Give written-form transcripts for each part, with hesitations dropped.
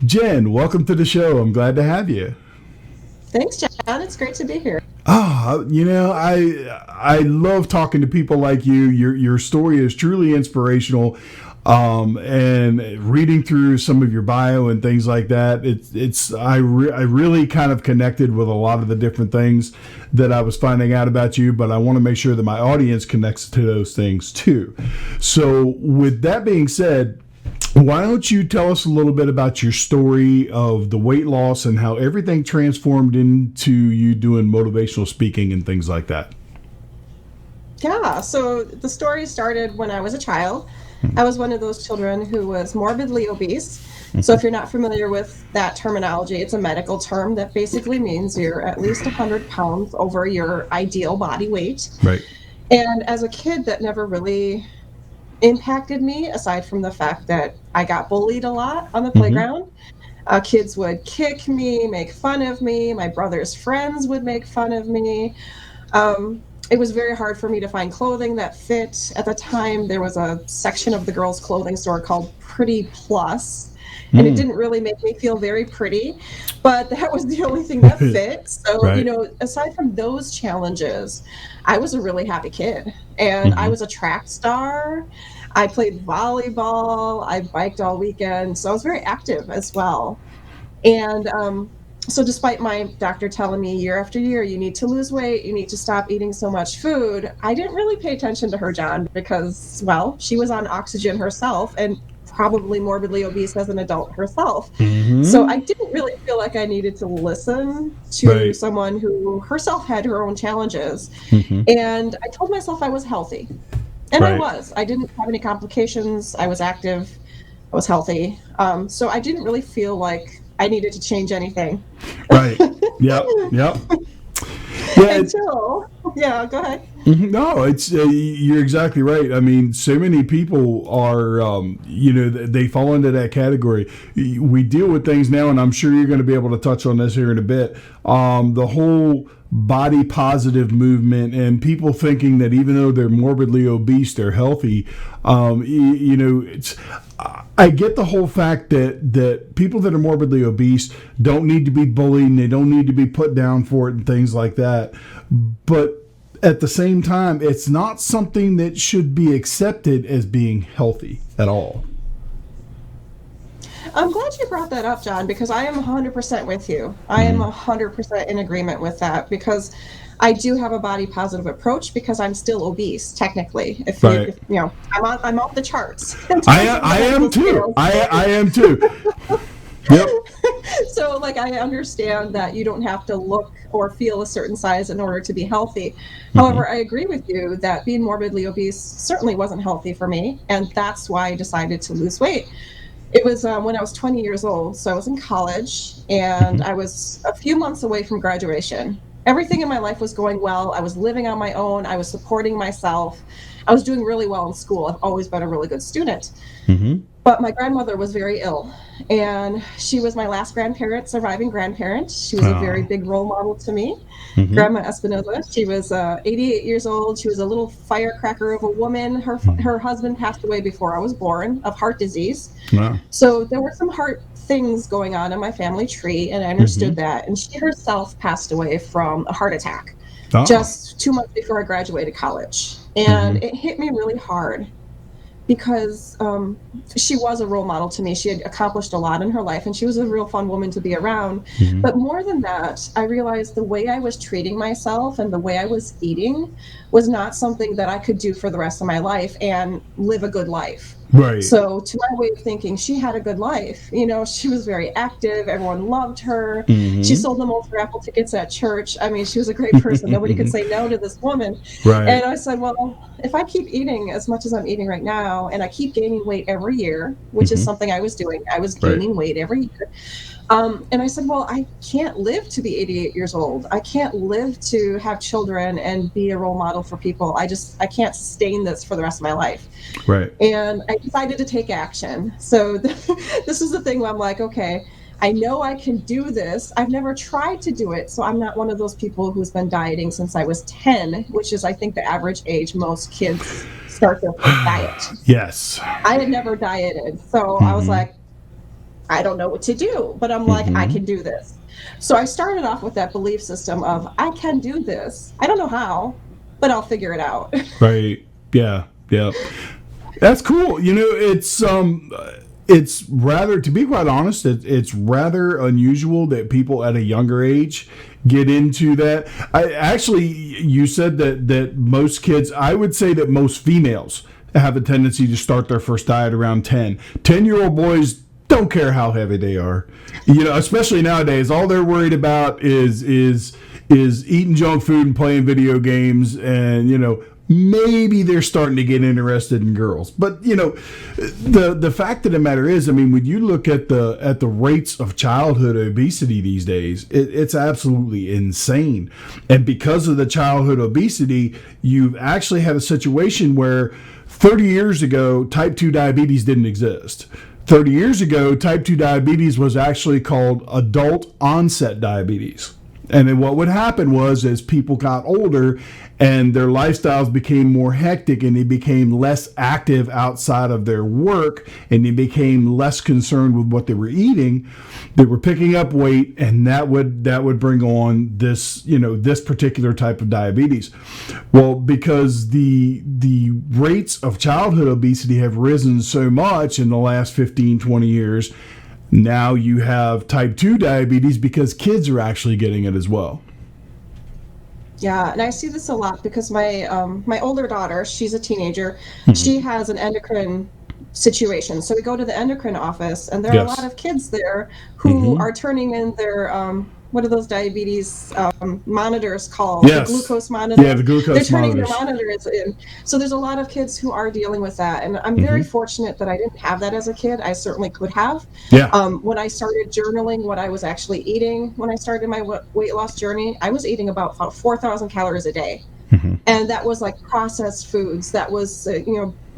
Jen, welcome to the show. I'm glad to have you. Thanks, John. It's great to be here. I love talking to people like you. Your story is truly inspirational. And reading through some of your bio and things like that, I really kind of connected with a lot of the different things that I was finding out about you, but I want to make sure that my audience connects to those things too. So with that being said, why don't you tell us a little bit about your story of the weight loss and how everything transformed into you doing motivational speaking and things like that? Yeah, so the story started when I was a child. I was one of those children who was morbidly obese. So if you're not familiar with that terminology, it's a medical term that basically means you're at least 100 pounds over your ideal body weight. Right. And as a kid, that never really impacted me, aside from the fact that I got bullied a lot on the playground. Kids would kick me, make fun of me. My brother's friends would make fun of me. It was very hard for me to find clothing that fit. At the time, there was a section of the girls' clothing store called Pretty Plus, and it didn't really make me feel very pretty, but that was the only thing that fit. So, Right. aside from those challenges, I was a really happy kid, and I was a track star. I played volleyball. I biked all weekend, so I was very active as well. And so despite my doctor telling me year after year, you need to lose weight, you need to stop eating so much food, I didn't really pay attention to her, John, because, well, she was on oxygen herself and probably morbidly obese as an adult herself. So I didn't really feel like I needed to listen to Right. someone who herself had her own challenges. Hmm. And I told myself I was healthy. And I Right. was. I didn't have any complications. I was active. I was healthy. So I didn't really feel like I needed to change anything. Right. Yep. Yep. Yeah. Until, yeah, go ahead. No, it's you're exactly right. I mean, so many people are, they fall into that category. We deal with things now, and I'm sure you're going to be able to touch on this here in a bit. The whole body positive movement and people thinking that even though they're morbidly obese, they're healthy. It's. I get the whole fact that people that are morbidly obese don't need to be bullied and they don't need to be put down for it and things like that. But at the same time, it's not something that should be accepted as being healthy at all. I'm glad you brought that up, John, because I am 100% with you. I am 100% in agreement with that because I do have a body positive approach because I'm still obese, technically. Right. I'm off the charts. in terms I of am medical too. scales. I am too. Yep. So, like, I understand that you don't have to look or feel a certain size in order to be healthy. However, I agree with you that being morbidly obese certainly wasn't healthy for me, and that's why I decided to lose weight. It was when I was 20 years old, so I was in college, and I was a few months away from graduation. Everything in my life was going well. I was living on my own. I was supporting myself. I was doing really well in school. I've always been a really good student. But my grandmother was very ill, and she was my last surviving grandparent. She was a very Oh. big role model to me. Grandma Espinosa. She was 88 years old. She was a little firecracker of a woman. Her husband passed away before I was born of heart disease. Wow. So there were some heart things going on in my family tree, and I understood that. And she herself passed away from a heart attack Oh. just 2 months before I graduated college. And it hit me really hard because she was a role model to me. She had accomplished a lot in her life, and she was a real fun woman to be around. But more than that, I realized the way I was treating myself and the way I was eating was not something that I could do for the rest of my life and live a good life. Right. So to my way of thinking, she had a good life. She was very active. Everyone loved her. She sold the most raffle tickets at church. I mean, she was a great person. Nobody could say no to this woman. Right. And I said, well, if I keep eating as much as I'm eating right now, and I keep gaining weight every year, which is something I was doing, I was Right. gaining weight every year. And I said, well, I can't live to be 88 years old. I can't live to have children and be a role model for people. I can't sustain this for the rest of my life. Right. And I decided to take action. So this is the thing where I'm like, okay, I know I can do this. I've never tried to do it. So I'm not one of those people who's been dieting since I was 10, which is, I think, the average age most kids start their first diet. Yes. I had never dieted. So I was like, I don't know what to do, but I'm like, I can do this. So I started off with that belief system of, I can do this. I don't know how, but I'll figure it out. Right. Yeah. Yeah. That's cool. It's rather, to be quite honest, it's rather unusual that people at a younger age get into that. You said that most kids, I would say that most females have a tendency to start their first diet around 10. 10-year-old boys don't care how heavy they are. Especially nowadays, all they're worried about is eating junk food and playing video games, and maybe they're starting to get interested in girls. But the fact of the matter is, I mean, when you look at the rates of childhood obesity these days, it's absolutely insane. And because of the childhood obesity, you've actually had a situation where 30 years ago, type 2 diabetes didn't exist. 30 years ago, type 2 diabetes was actually called adult onset diabetes. And then what would happen was, as people got older and their lifestyles became more hectic and they became less active outside of their work and they became less concerned with what they were eating, they were picking up weight, and that would bring on this particular type of diabetes. Well, because the rates of childhood obesity have risen so much in the last 15, 20 years, now you have type 2 diabetes because kids are actually getting it as well. Yeah, and I see this a lot because my older daughter, she's a teenager. She has an endocrine situation. So we go to the endocrine office, and there are a lot of kids there who are turning in their what are those diabetes monitors called? Yes. The glucose monitors. Yeah, the glucose They're turning monitors. their monitors in. So there's a lot of kids who are dealing with that. And I'm very fortunate that I didn't have that as a kid. I certainly could have. Yeah. When I started journaling what I was actually eating, when I started my weight loss journey, I was eating about 4,000 calories a day. And that was like processed foods. That was,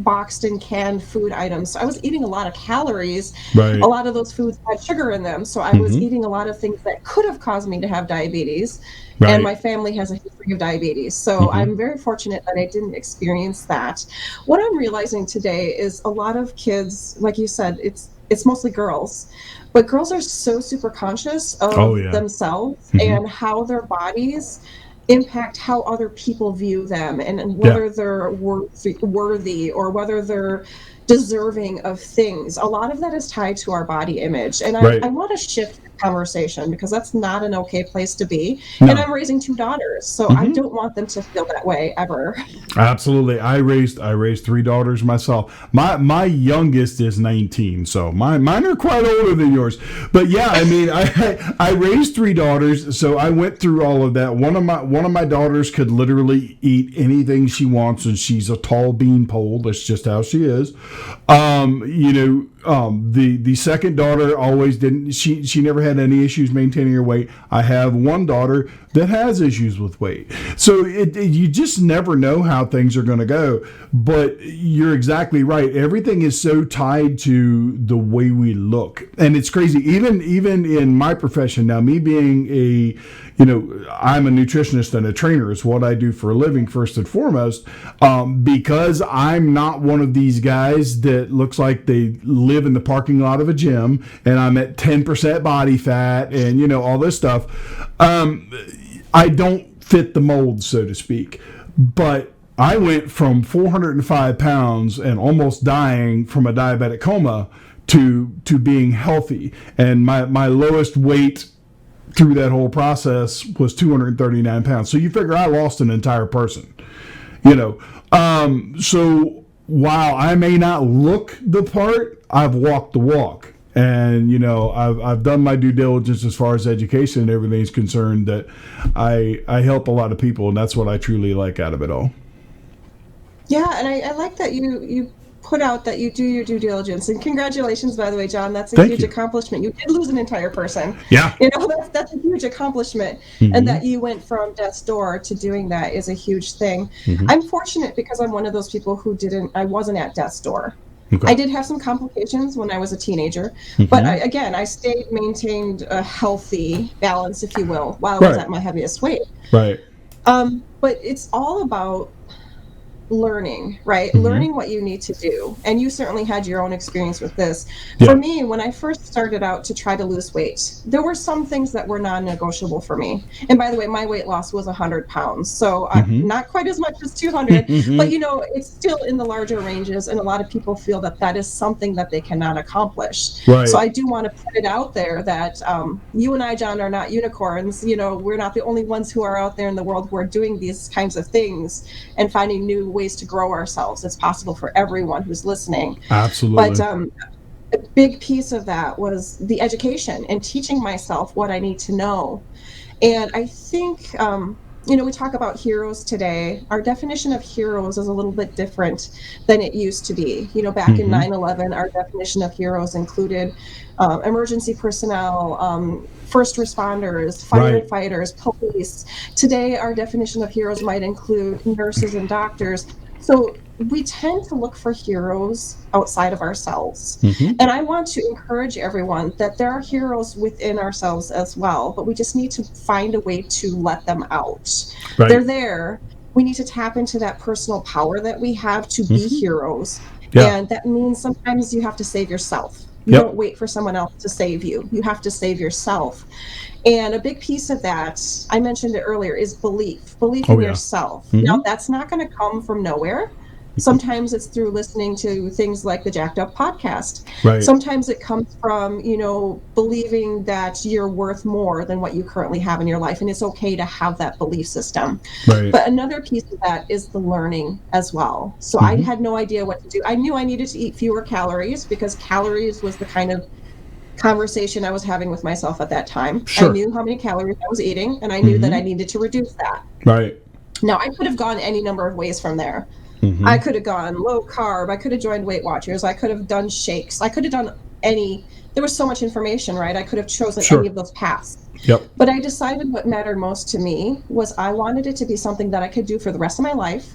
boxed and canned food items. So I was eating a lot of calories. Right. A lot of those foods had sugar in them. So I was eating a lot of things that could have caused me to have diabetes. Right. And my family has a history of diabetes. So I'm very fortunate that I didn't experience that. What I'm realizing today is a lot of kids, like you said, it's mostly girls, but girls are so super conscious of themselves and how their bodies impact how other people view them, and whether they're worthy or whether they're deserving of things. A lot of that is tied to our body image. And I want to shift the conversation because that's not an okay place to be. No. And I'm raising 2 daughters, so I don't want them to feel that way ever. Absolutely. I raised 3 daughters myself. My youngest is 19, so mine are quite older than yours. But yeah, I mean, I raised 3 daughters, so I went through all of that. One of my daughters could literally eat anything she wants, and she's a tall beanpole. That's just how she is. The second daughter always didn't. She never had any issues maintaining her weight. I have one daughter that has issues with weight. So you just never know how things are going to go. But you're exactly right. Everything is so tied to the way we look, and it's crazy. Even in my profession now, me being I'm a nutritionist and a trainer. It's what I do for a living, first and foremost, because I'm not one of these guys that looks like they live in the parking lot of a gym and I'm at 10% body fat and, all this stuff. I don't fit the mold, so to speak. But I went from 405 pounds and almost dying from a diabetic coma to being healthy. And my lowest weight through that whole process was 239 pounds. So you figure I lost an entire person, So while I may not look the part, I've walked the walk. And, I've done my due diligence as far as education and everything is concerned, that I help a lot of people. And that's what I truly like out of it all. Yeah. And I like that you put out that you do your due diligence. And congratulations, by the way, John. That's a huge accomplishment. You did lose an entire person. Yeah. That's a huge accomplishment. And that you went from death's door to doing that is a huge thing. I'm fortunate because I'm one of those people who I wasn't at death's door. Okay. I did have some complications when I was a teenager, but I maintained a healthy balance, if you will, while I was at my heaviest weight. Right. But it's all about learning, right? Mm-hmm. Learning what you need to do. And you certainly had your own experience with this. Yeah. For me, when I first started out to try to lose weight, there were some things that were non-negotiable for me. And by the way, my weight loss was 100 pounds. So Mm-hmm. not quite as much as 200, but Mm-hmm. it's still in the larger ranges. And a lot of people feel that that is something that they cannot accomplish. So Right. I do want to put it out there that you and I, John, are not unicorns. We're not the only ones who are out there in the world who are doing these kinds of things and finding new ways to grow ourselves. It's possible for everyone who's listening. But Absolutely. a big piece of that was the education and teaching myself what I need to know. And I think, we talk about heroes today. Our definition of heroes is a little bit different than it used to be. Back in Mm-hmm. 9/11, our definition of heroes included emergency personnel, first responders, Right. firefighters, police. Today, our definition of heroes might include nurses and doctors. So we tend to look for heroes outside of ourselves. Mm-hmm. And I want to encourage everyone that there are heroes within ourselves as well, but we just need to find a way to let them out. Right. They're there. We need to tap into that personal power that we have to be Mm-hmm. heroes. Yeah. And that means sometimes you have to save yourself. You Yep. don't wait for someone else to save you. You have to save yourself. And a big piece of that, I mentioned it earlier, is belief Oh in yeah. yourself. Now, Mm-hmm. that's not going to come from nowhere. Sometimes it's through listening to things like the JAK'ed podcast. Right. Sometimes it comes from, believing that you're worth more than what you currently have in your life. And it's okay to have that belief system. Right. But another piece of that is the learning as well. So I Mm-hmm. had no idea what to do. I knew I needed to eat fewer calories because calories was the kind of conversation I was having with myself at that time. Sure. I knew how many calories I was eating, and I knew that I needed to reduce that. Right. Now, I could have gone any number of ways from there. Mm-hmm. I could have gone low carb. I could have joined Weight Watchers. I could have done shakes. I could have done there was so much information, right? I could have chosen Sure. any of those paths. Yep. But I decided what mattered most to me was I wanted it to be something that I could do for the rest of my life.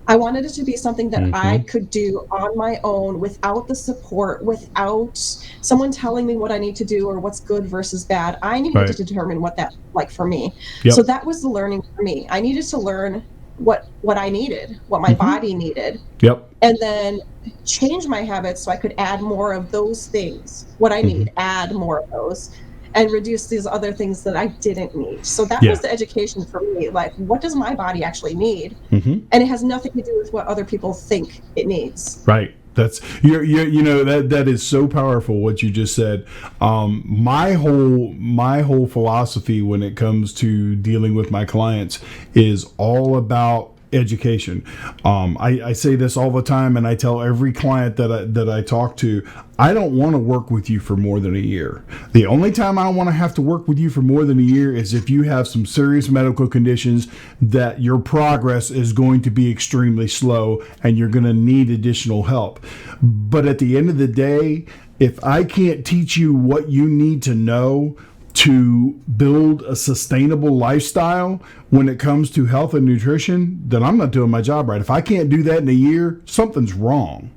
I wanted it to be something that I could do on my own without the support, without someone telling me what I need to do or what's good versus bad. I needed to determine what that like for me. Yep. So that was the learning for me. I needed to learn what I needed, what my body needed. Yep. And then change my habits so I could add more of those things, what I need, add more of those, and reduce these other things that I didn't need. So that was the education for me. Like, what does my body actually need? And it has nothing to do with what other people think it needs. Right. That's that is so powerful what you just said. My whole philosophy when it comes to dealing with my clients is all about education. I say this all the time, and I tell every client that I talk to, I don't want to work with you for more than a year. The only time I want to have to work with you for more than a year is if you have some serious medical conditions that your progress is going to be extremely slow and you're going to need additional help. But at the end of the day, if I can't teach you what you need to know to build a sustainable lifestyle when it comes to health and nutrition, then I'm not doing my job right. If I can't do that in a year, something's wrong.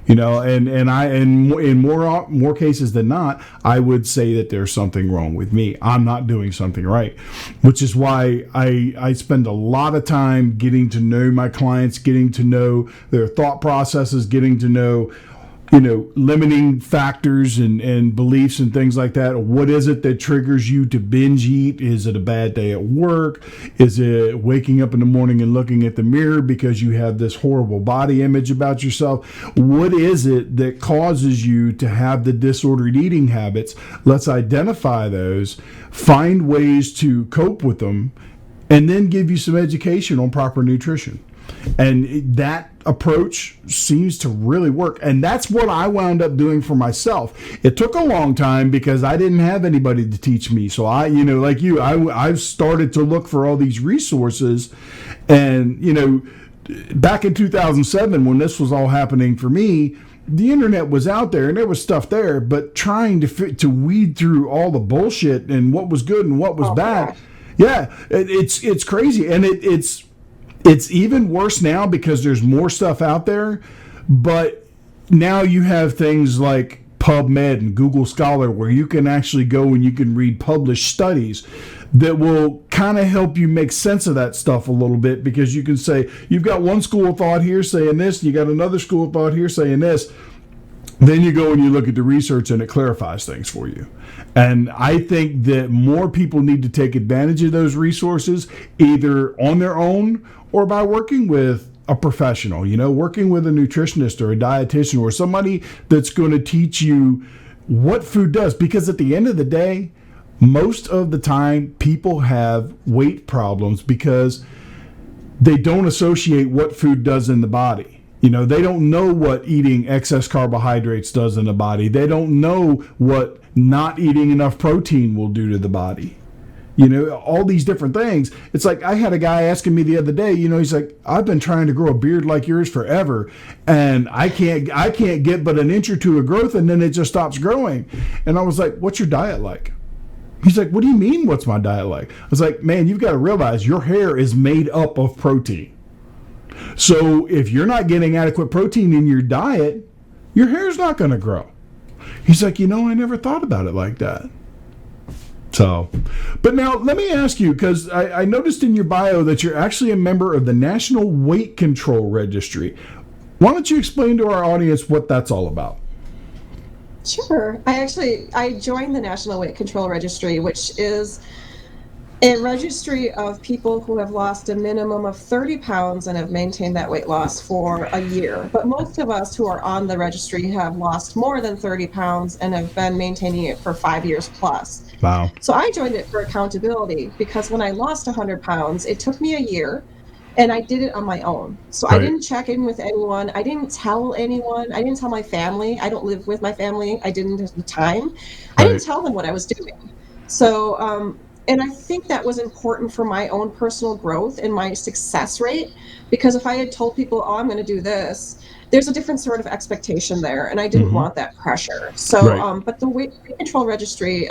And in more cases than not, I would say that there's something wrong with me. I'm not doing something right, which is why I spend a lot of time getting to know my clients, getting to know their thought processes, getting to know limiting factors and beliefs and things like that. What is it that triggers you to binge eat? Is it a bad day at work? Is it waking up in the morning and looking at the mirror because you have this horrible body image about yourself? What is it that causes you to have the disordered eating habits? Let's identify those, find ways to cope with them, and then give you some education on proper nutrition. And that approach seems to really work. And that's what I wound up doing for myself. It took a long time because I didn't have anybody to teach me. So I've started to look for all these resources. And, back in 2007, when this was all happening for me, the internet was out there and there was stuff there, but trying to weed through all the bullshit and what was good and what was bad. Yeah, it's crazy. And it's even worse now because there's more stuff out there, but now you have things like PubMed and Google Scholar where you can actually go and you can read published studies that will kind of help you make sense of that stuff a little bit, because you can say, you've got one school of thought here saying this, you got another school of thought here saying this. Then you go and you look at the research and it clarifies things for you. And I think that more people need to take advantage of those resources, either on their own or by working with a professional, working with a nutritionist or a dietitian or somebody that's going to teach you what food does. Because at the end of the day, most of the time people have weight problems because they don't associate what food does in the body. They don't know what eating excess carbohydrates does in the body. They don't know what not eating enough protein will do to the body. All these different things. It's like, I had a guy asking me the other day, he's like, I've been trying to grow a beard like yours forever, and I can't get but an inch or two of growth, and then it just stops growing. And I was like, what's your diet like? He's like, what do you mean, what's my diet like? I was like, man, you've got to realize your hair is made up of protein. So if you're not getting adequate protein in your diet, your hair's not going to grow. He's like, I never thought about it like that. So, but now let me ask you, because I noticed in your bio that you're actually a member of the National Weight Control Registry. Why don't you explain to our audience what that's all about? Sure. I joined the National Weight Control Registry, which is a registry of people who have lost a minimum of 30 pounds and have maintained that weight loss for a year. But most of us who are on the registry have lost more than 30 pounds and have been maintaining it for 5 years plus. Wow. So I joined it for accountability, because when I lost 100 pounds, it took me a year, and I did it on my own. So Right. I didn't check in with anyone. I didn't tell anyone. I didn't tell my family. I don't live with my family. I didn't at the time. I didn't tell them what I was doing. So, and I think that was important for my own personal growth and my success rate, because if I had told people, I'm going to do this, there's a different sort of expectation there, and I didn't want that pressure. So, but the Weight Control Registry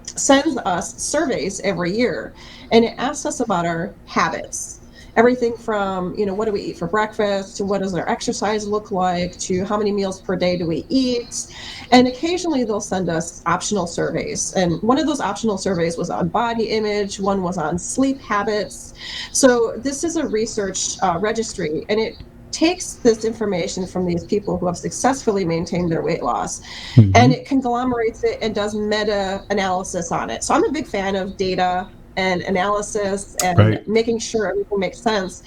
sends us surveys every year, and it asks us about our habits. Everything from, what do we eat for breakfast, to what does our exercise look like, to how many meals per day do we eat. And occasionally they'll send us optional surveys. And one of those optional surveys was on body image, one was on sleep habits. So this is a research registry, and it takes this information from these people who have successfully maintained their weight loss, and it conglomerates it and does meta-analysis on it. So I'm a big fan of data and analysis and making sure everything makes sense.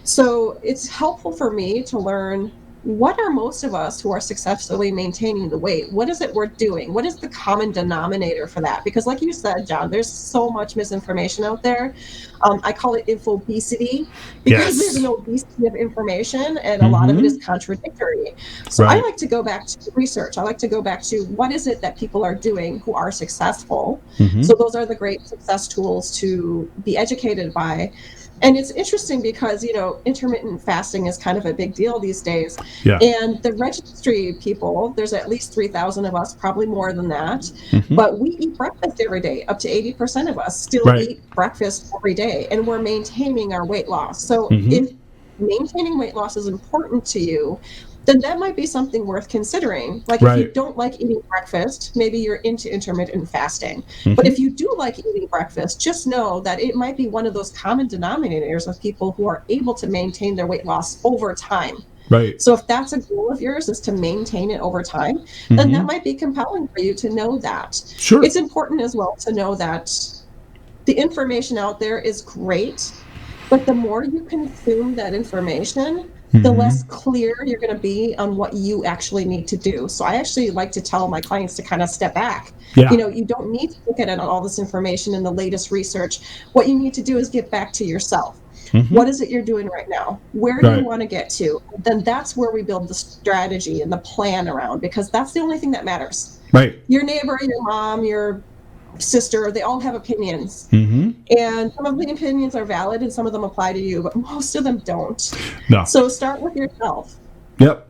So it's helpful for me to learn, what are most of us who are successfully maintaining the weight? What is it we're doing? What is the common denominator for that? Because like you said, John, there's so much misinformation out there. I call it infobesity, because there's an obesity of information, and a lot of it is contradictory. So I like to go back to research. I like to go back to, what is it that people are doing who are successful? So those are the great success tools to be educated by. And it's interesting because, intermittent fasting is kind of a big deal these days. And the registry people, there's at least 3,000 of us, probably more than that. But we eat breakfast every day. Up to 80% of us still eat breakfast every day, and we're maintaining our weight loss. So if maintaining weight loss is important to you, then that might be something worth considering. Like if you don't like eating breakfast, maybe you're into intermittent fasting. But if you do like eating breakfast, just know that it might be one of those common denominators of people who are able to maintain their weight loss over time. So if that's a goal of yours, is to maintain it over time, then that might be compelling for you to know that. It's important as well to know that the information out there is great, but the more you consume that information, the less clear you're going to be on what you actually need to do. So I actually like to tell my clients to kind of step back. You don't need to look at all this information and the latest research. What you need to do is get back to yourself. What is it you're doing right now? Where do you want to get to? Then that's where we build the strategy and the plan around, because that's the only thing that matters. Your neighbor, your mom, your sister, they all have opinions. And some of the opinions are valid and some of them apply to you, but most of them don't. So start with yourself.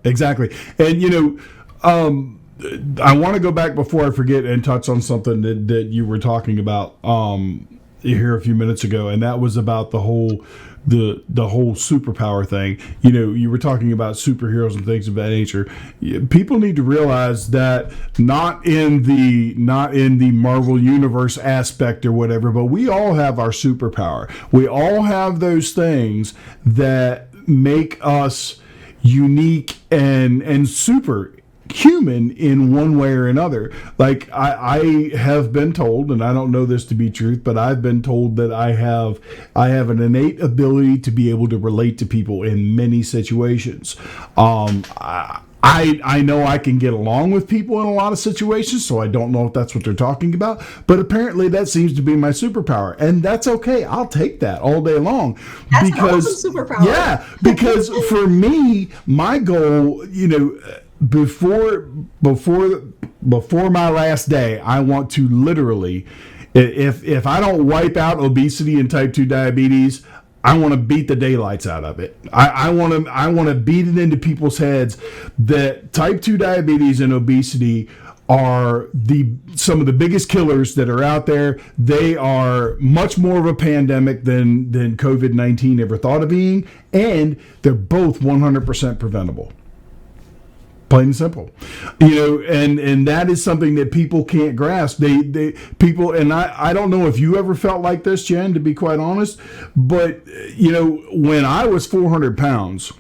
Exactly. And I want to go back before I forget and touch on something that you were talking about. here a few minutes ago, and that was about the whole superpower thing. You know, you were talking about superheroes and things of that nature. People need to realize that not in the Marvel universe aspect or whatever, but we all have our superpower. We all have those things that make us unique and super human in one way or another. Like I have been told, and I don't know this to be truth, but I've been told that I have an innate ability to be able to relate to people in many situations. I know I can get along with people in a lot of situations, so I don't know if that's what they're talking about, but apparently that seems to be my superpower, and that's okay. I'll take that all day long. That's an awesome superpower. Yeah, because for me, my goal, you know, before my last day, I want to literally, if I don't wipe out obesity and type 2 diabetes, I want to beat the daylights out of it. I want to beat it into people's heads that type 2 diabetes and obesity are some of the biggest killers that are out there. They are much more of a pandemic than COVID-19 ever thought of being, and they're both 100% preventable. Plain and simple, you know, and that is something that people can't grasp. People, and I don't know if you ever felt like this, Jen, to be quite honest, but you know, when I was 400 pounds,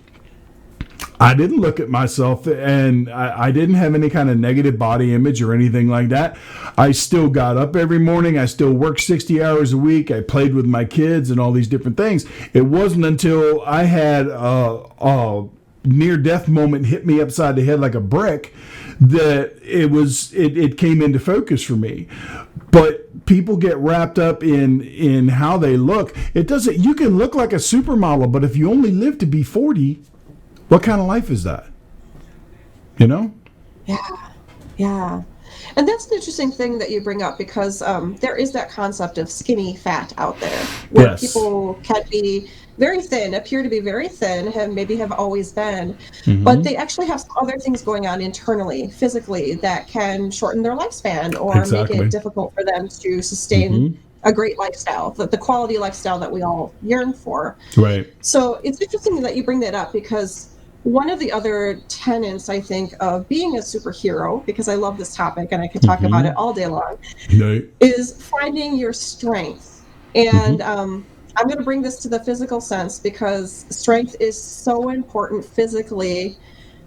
I didn't look at myself, and I didn't have any kind of negative body image or anything like that. I still got up every morning. I still worked 60 hours a week. I played with my kids and all these different things. It wasn't until I had near-death moment hit me upside the head like a brick that it came into focus for me. But people get wrapped up in how they look. It doesn't. You can look like a supermodel, but if you only live to be 40, what kind of life is that? You know? Yeah. And that's an interesting thing that you bring up, because there is that concept of skinny fat out there, where people can be very thin, appear to be very thin, have always been, but they actually have some other things going on internally, physically, that can shorten their lifespan or make it difficult for them to sustain a great lifestyle, the quality lifestyle that we all yearn for. Right. So it's interesting that you bring that up, because one of the other tenets, I think, of being a superhero, because I love this topic and I could talk about it all day long, is finding your strength. And I'm going to bring this to the physical sense, because strength is so important physically,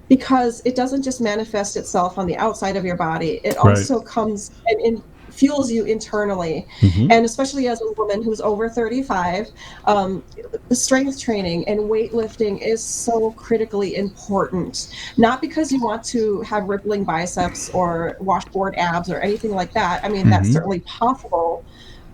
because it doesn't just manifest itself on the outside of your body. It also comes and fuels you internally. And especially as a woman who's over 35, strength training and weightlifting is so critically important. Not because you want to have rippling biceps or washboard abs or anything like that. I mean, that's certainly possible.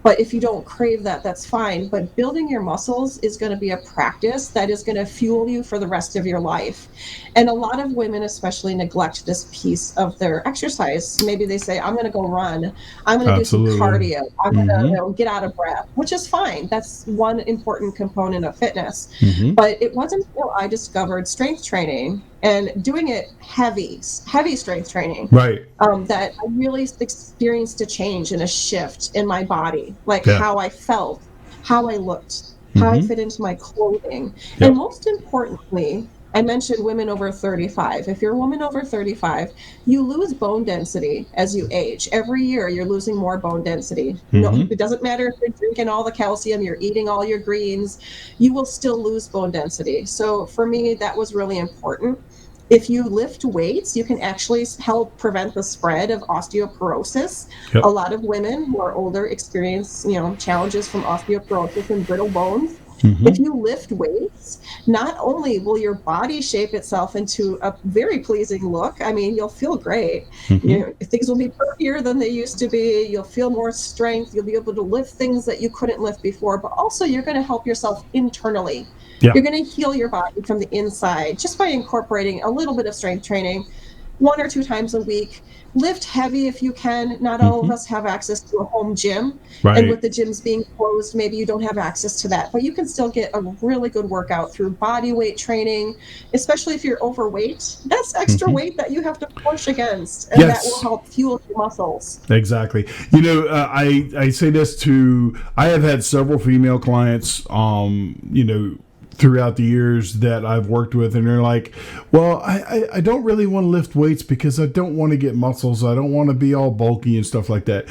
But if you don't crave that, that's fine. But building your muscles is going to be a practice that is going to fuel you for the rest of your life. And a lot of women especially neglect this piece of their exercise. Maybe they say, I'm going to go run. I'm going to do some cardio. I'm going to get out of breath, which is fine. That's one important component of fitness. But it wasn't until I discovered strength training and doing it heavy strength training, that I really experienced a change and a shift in my body, like how I felt, how I looked, how I fit into my clothing. And most importantly, I mentioned women over 35. If you're a woman over 35, you lose bone density as you age. Every year, you're losing more bone density. No, it doesn't matter if you're drinking all the calcium, you're eating all your greens, you will still lose bone density. So for me, that was really important. If you lift weights, you can actually help prevent the spread of osteoporosis. A lot of women who are older experience, challenges from osteoporosis and brittle bones. If you lift weights, not only will your body shape itself into a very pleasing look, I mean, you'll feel great. Things will be perkier than they used to be. You'll feel more strength. You'll be able to lift things that you couldn't lift before, but also you're going to help yourself internally. You're going to heal your body from the inside just by incorporating a little bit of strength training. 1 or 2 times a week. Lift heavy if you can. Not all of us have access to a home gym. Right. And with the gyms being closed, maybe you don't have access to that. But you can still get a really good workout through body weight training, especially if you're overweight. That's extra weight that you have to push against, and that will help fuel your muscles. Exactly. I say this I have had several female clients, throughout the years that I've worked with, and they're like, well, I don't really want to lift weights because I don't want to get muscles. I don't want to be all bulky and stuff like that.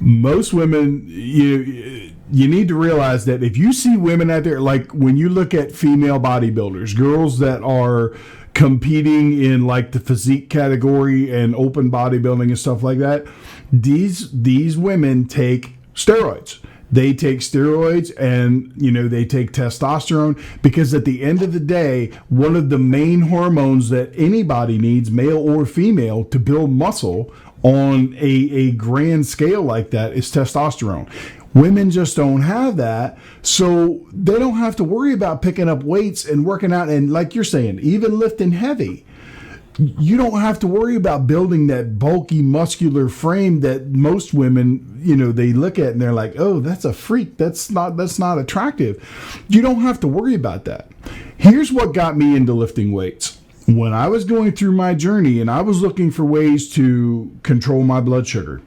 Most women, you need to realize that if you see women out there, like when you look at female bodybuilders, girls that are competing in like the physique category and open bodybuilding and stuff like that, these women take steroids. They take steroids and, they take testosterone because at the end of the day, one of the main hormones that anybody needs, male or female, to build muscle on a grand scale like that is testosterone. Women just don't have that, so they don't have to worry about picking up weights and working out. And like you're saying, even lifting heavy, you don't have to worry about building that bulky muscular frame that most women, they look at and they're like, oh, that's a freak. That's not attractive. You don't have to worry about that. Here's what got me into lifting weights. When I was going through my journey and I was looking for ways to control my blood sugar,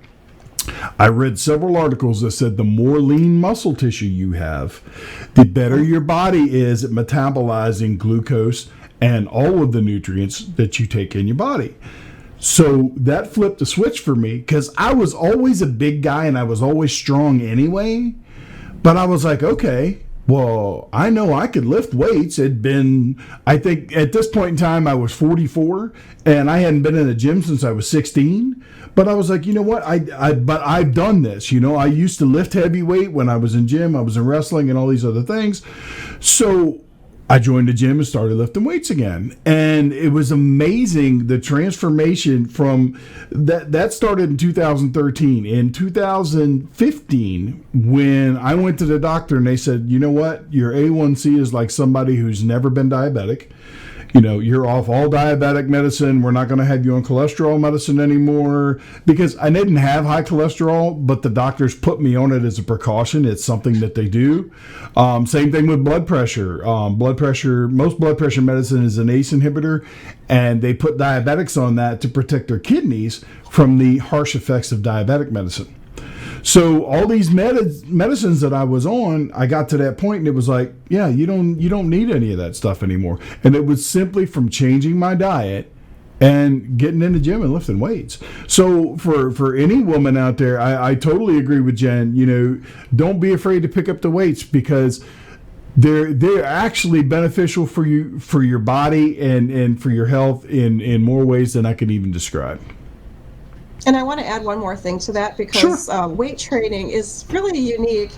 I read several articles that said the more lean muscle tissue you have, the better your body is at metabolizing glucose and all of the nutrients that you take in your body. So that flipped a switch for me because I was always a big guy and I was always strong anyway. But I was like, okay, well, I know I could lift weights. I think at this point in time, I was 44 and I hadn't been in a gym since I was 16. But I was like, you know what? But I've done this. I used to lift heavy weight when I was in gym. I was in wrestling and all these other things. So I joined the gym and started lifting weights again. And it was amazing, the transformation from that started in 2013. In 2015, when I went to the doctor and they said, you know what, your A1C is like somebody who's never been diabetic. You're off all diabetic medicine. We're not going to have you on cholesterol medicine anymore, because I didn't have high cholesterol, but the doctors put me on it as a precaution. It's something that they do. Same thing with blood pressure. Most blood pressure medicine is an ACE inhibitor, and they put diabetics on that to protect their kidneys from the harsh effects of diabetic medicine. So all these medicines that I was on, I got to that point and it was like, yeah, you don't need any of that stuff anymore. And it was simply from changing my diet and getting in the gym and lifting weights. So for any woman out there, I totally agree with Jen. Don't be afraid to pick up the weights because they're actually beneficial for you, for your body and for your health in more ways than I can even describe. And I want to add one more thing to that because weight training is really unique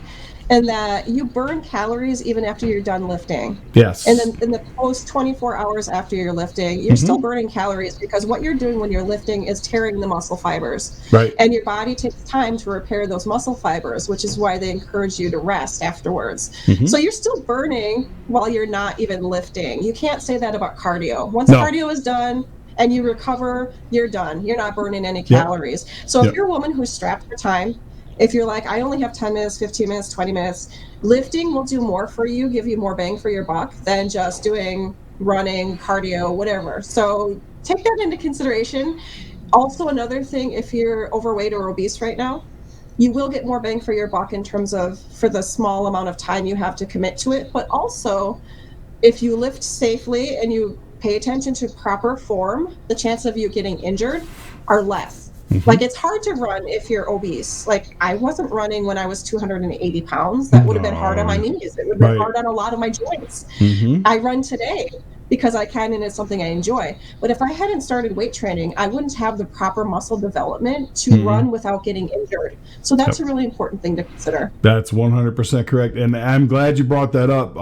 in that you burn calories even after you're done lifting. Yes. And then in the post 24 hours after you're lifting, you're still burning calories because what you're doing when you're lifting is tearing the muscle fibers. Right. And your body takes time to repair those muscle fibers, which is why they encourage you to rest afterwards. So you're still burning while you're not even lifting. You can't say that about cardio. Once cardio is done, and you recover, you're done. You're not burning any calories. So if you're a woman who's strapped for time, if you're like, I only have 10 minutes, 15 minutes, 20 minutes, lifting will do more for you, give you more bang for your buck than just doing running, cardio, whatever. So take that into consideration. Also, another thing, if you're overweight or obese right now, you will get more bang for your buck in terms of for the small amount of time you have to commit to it. But also, if you lift safely and you pay attention to proper form, the chance of you getting injured are less. Like, it's hard to run if you're obese. Like, I wasn't running when I was 280 pounds. That would have been hard on my knees. It would have been hard on a lot of my joints. I run today because I can and it's something I enjoy. But if I hadn't started weight training, I wouldn't have the proper muscle development to run without getting injured. So that's a really important thing to consider. That's 100% correct. And I'm glad you brought that up.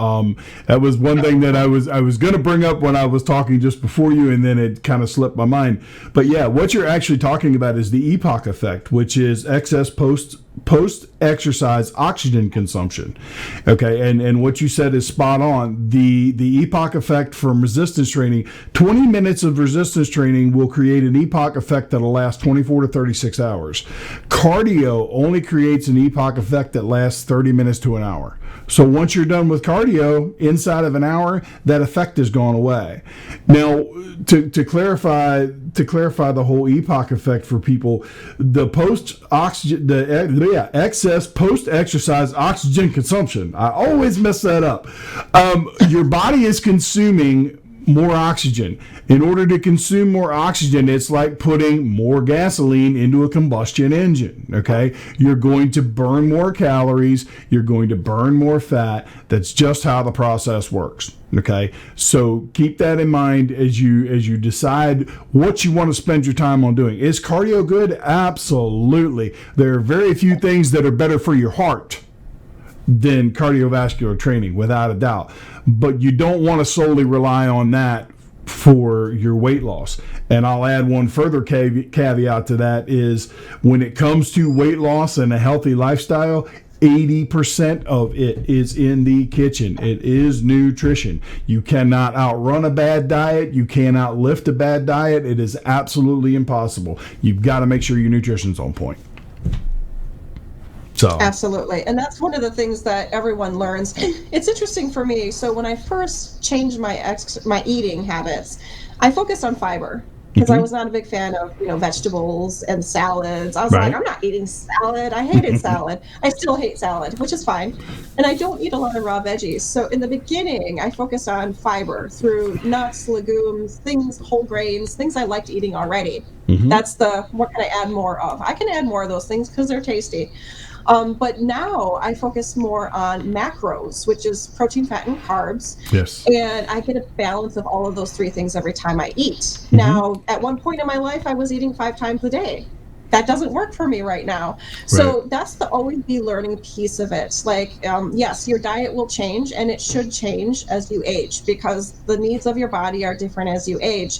That was one thing that I was going to bring up when I was talking just before you, and then it kind of slipped my mind. But yeah, what you're actually talking about is the EPOC effect, which is excess post post-exercise oxygen consumption. Okay, and what you said is spot on. The EPOC effect from resistance training, 20 minutes of resistance training will create an EPOC effect that'll last 24 to 36 hours. Cardio only creates an EPOC effect that lasts 30 minutes to an hour. So once you're done with cardio, inside of an hour, that effect has gone away. Now, to clarify the whole EPOC effect for people, the excess post-exercise oxygen consumption. I always mess that up. Your body is consuming more oxygen. In order to consume more oxygen, it's like putting more gasoline into a combustion engine, okay? You're going to burn more calories, you're going to burn more fat. That's just how the process works, okay? So keep that in mind as you decide what you want to spend your time on doing. Is cardio good? Absolutely. There are very few things that are better for your heart than cardiovascular training, without a doubt. But you don't want to solely rely on that for your weight loss. And I'll add one further caveat to that is when it comes to weight loss and a healthy lifestyle, 80% of it is in the kitchen. It is nutrition. You cannot outrun a bad diet. You cannot lift a bad diet. It is absolutely impossible. You've got to make sure your nutrition's on point. So. Absolutely. And that's one of the things that everyone learns. It's interesting for me. So when I first changed my eating habits, I focused on fiber because I was not a big fan of, vegetables and salads. I was like, I'm not eating salad. I hated salad. I still hate salad, which is fine. And I don't eat a lot of raw veggies. So in the beginning, I focused on fiber through nuts, legumes, whole grains, things I liked eating already. That's what can I add more of? I can add more of those things because they're tasty. But now I focus more on macros, which is protein, fat, and carbs. Yes. And I get a balance of all of those three things every time I eat. Now, at one point in my life, I was eating 5 times a day. That doesn't work for me right now. So that's the always be learning piece of it. Like, yes, your diet will change, and it should change as you age because the needs of your body are different as you age.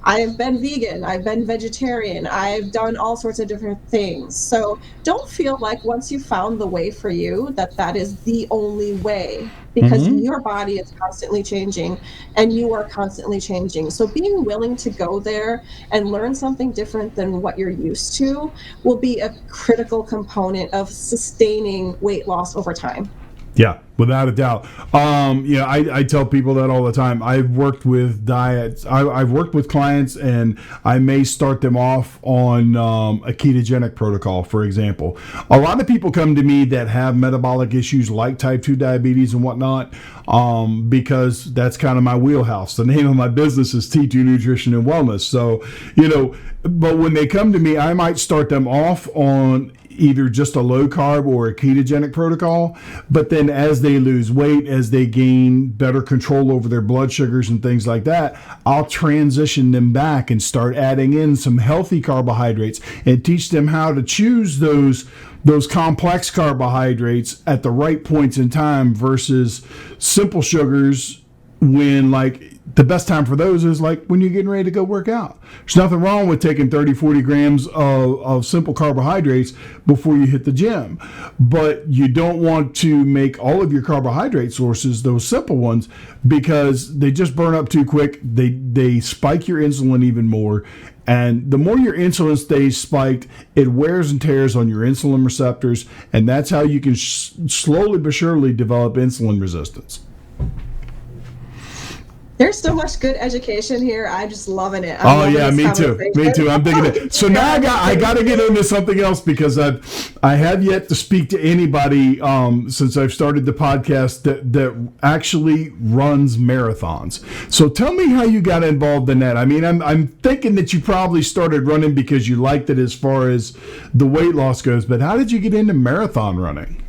I have been vegan, I've been vegetarian, I've done all sorts of different things. So don't feel like once you found the way for you, that is the only way, because your body is constantly changing and you are constantly changing. So being willing to go there and learn something different than what you're used to will be a critical component of sustaining weight loss over time. Yeah, without a doubt. I tell people that all the time. I've worked with diets. I've worked with clients, and I may start them off on a ketogenic protocol, for example. A lot of people come to me that have metabolic issues like type 2 diabetes and whatnot, because that's kind of my wheelhouse. The name of my business is T2 Nutrition and Wellness. So, but when they come to me, I might start them off on either just a low carb or a ketogenic protocol, but then as they lose weight, as they gain better control over their blood sugars and things like that, I'll transition them back and start adding in some healthy carbohydrates and teach them how to choose those complex carbohydrates at the right points in time versus simple sugars when, like, the best time for those is like when you're getting ready to go work out. There's nothing wrong with taking 30, 40 grams of simple carbohydrates before you hit the gym. But you don't want to make all of your carbohydrate sources those simple ones because they just burn up too quick. They spike your insulin even more. And the more your insulin stays spiked, it wears and tears on your insulin receptors. And that's how you can slowly but surely develop insulin resistance. There's so much good education here. I'm just loving it. Me too. Me too. I'm digging it. So now I got to get into something else because I have yet to speak to anybody since I've started the podcast that actually runs marathons. So tell me how you got involved in that. I mean, I'm thinking that you probably started running because you liked it as far as the weight loss goes, but how did you get into marathon running?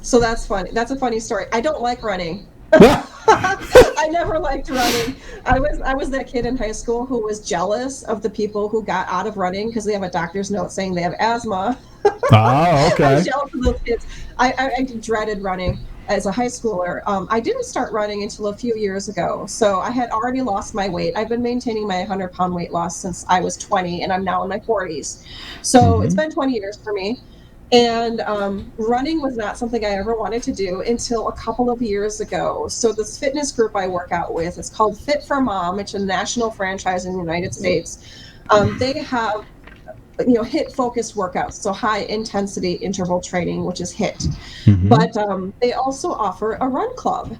So that's funny. That's a funny story. I don't like running. I never liked running. I was that kid in high school who was jealous of the people who got out of running because they have a doctor's note saying they have asthma. Oh, okay. I was jealous of those kids. I dreaded running as a high schooler. I didn't start running until a few years ago. So I had already lost my weight. I've been maintaining my 100-pound weight loss since I was 20, and I'm now in my 40s. So it's been 20 years for me. And running was not something I ever wanted to do until a couple of years ago. So this fitness group I work out with, it's called Fit for Mom. It's a national franchise in the United States. They have, HIIT focused workouts, so high intensity interval training, which is HIIT. But they also offer a run club.